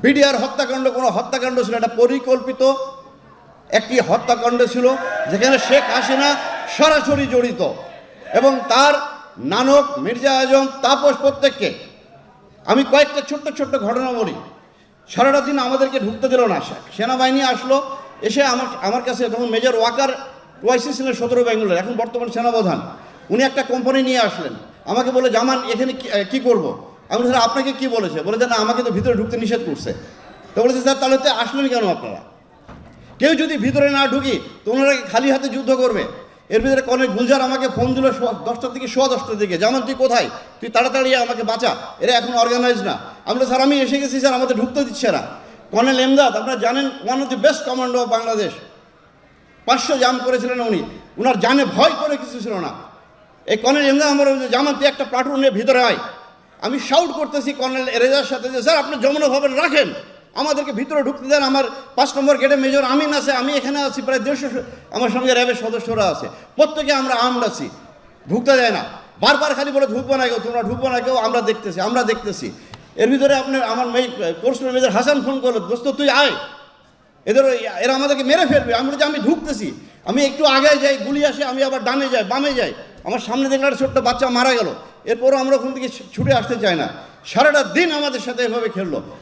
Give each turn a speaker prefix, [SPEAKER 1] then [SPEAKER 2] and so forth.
[SPEAKER 1] BDR হত্যাকাণ্ড কোনো হত্যাকাণ্ড ছিল, এটা পরিকল্পিত একটি হত্যাকাণ্ড ছিল, যেখানে শেখ হাসিনা সরাসরি জড়িত এবং তার নানক, মির্জা আজম, তাপস প্রত্যেককে। আমি কয়েকটা ছোট্ট ছোট্ট ঘটনা বলি। সারাটা দিন আমাদেরকে ঢুকতে দিল না। সেনাবাহিনী আসলো, এসে আমার কাছে, তখন মেজর ওয়াকার ওয়াইসি ছিলেন 17 বেঙ্গলের, এখন বর্তমান সেনাপ্রধান। উনি একটা কোম্পানি নিয়ে আসলেন, আমাকে বলে, জামান এখানে কি করব? আমি বলি, স্যার আপনাকে কি বলেছে? বলে যে না, আমাকে তো ভিতরে ঢুকতে নিষেধ করছে। তো বলেছে, স্যার তাহলে তো আসলেন কেন আপনারা? কেউ যদি ভিতরে না ঢুকি তো ওনারা খালি হাতে যুদ্ধ করবে। এর ভিতরে কর্নেল গুলজার আমাকে ফোন দিল 10টার থেকে 10:15টার দিকে, জামান তুই কোথায়, তুই তাড়াতাড়ি আমাকে বাঁচা, এরা এখন অর্গানাইজ না। আমি বলি, স্যার আমি এসে গেছি স্যার, আমাদের ঢুকতে দিচ্ছে না। কর্নেল এমদাদ, আপনারা জানেন, one of the best commando of Bangladesh, 500 জাম করেছিলেন উনি, ওনার জানে ভয় করে কিছু ছিল না। এই কর্নেল এমদাদ আমার, জামান তুই একটা প্লাটুন নিয়ে ভিতরে আয়। আমি শাউট করতেছি কর্নেল এরেজার সাথে যে স্যার আপনি যমুনা ভবন রাখেন, আমাদেরকে ভিতরে ঢুকতে দেন। আমার 5 নম্বর গেটে মেজর আমিন আছে, আমি এখানে আছি, প্রায় 150 আমার সঙ্গে র্যাবের সদস্যরা আছে, প্রত্যেকে আমরা আর্মড আছি, ঢুকতে দেয় না। বারবার খালি বলে ঢুকবো না কেউ, তোমরা ঢুকবো না কেউ, আমরা দেখতেছি। এর ভিতরে আপনার আমার কোর্স মেজর হাসান ফোন করলো, দোস্ত তুই আয়, এরা আমাদেরকে মেরে ফেলবে। আমি বলছি আমি ঢুকতেছি, আমি একটু আগে যাই, গুলি আসে, আমি আবার ডানে যাই, বামে যাই, আমার সামনে দেখলে একটা ছোট্ট বাচ্চা মারা গেল। এরপরও আমরা ওখান থেকে ছুটে আসতে চাই না। সারাটা দিন আমাদের সাথে এভাবে খেললো।